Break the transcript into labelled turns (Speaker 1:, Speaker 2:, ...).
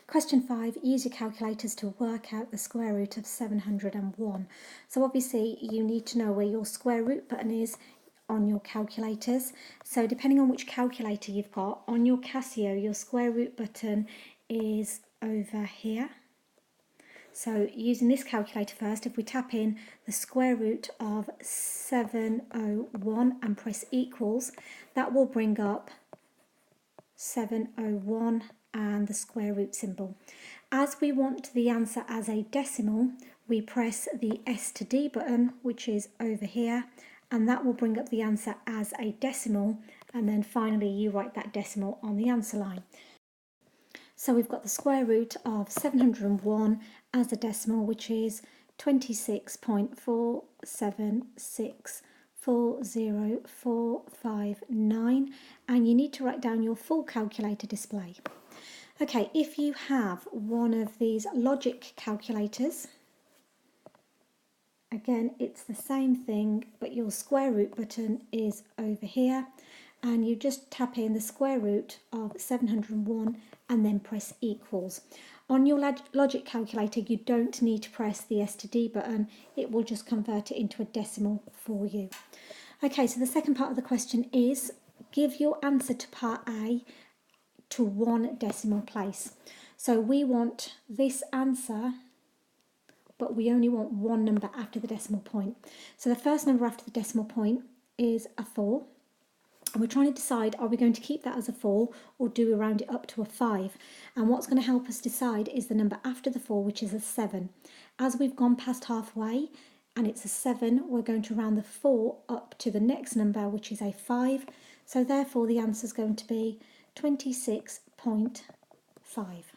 Speaker 1: Question 5, use your calculators to work out the square root of 701. So obviously you need to know where your square root button is on your calculators. So depending on which calculator you've got, on your Casio your square root button is over here. So using this calculator first, if we tap in the square root of 701 and press equals, that will bring up 701 and the square root symbol. As we want the answer as a decimal, we press the S to D button, which is over here, and that will bring up the answer as a decimal, and then finally you write that decimal on the answer line. So we've got the square root of 701 as a decimal, which is 26.47640,459, and you need to write down your full calculator display. Okay, if you have one of these logic calculators, again it's the same thing, but your square root button is over here, and you just tap in the square root of 701 and then press equals. On your logic calculator you don't need to press the S to D button, it will just convert it into a decimal for you. Okay, so the second part of the question is give your answer to part A to one decimal place. So we want this answer, but we only want one number after the decimal point. So the first number after the decimal point is a 4. And we're trying to decide, are we going to keep that as a 4 or do we round it up to a 5? And what's going to help us decide is the number after the 4, which is a 7. As we've gone past halfway and it's a 7, we're going to round the 4 up to the next number, which is a 5. So therefore the answer is going to be 26.5.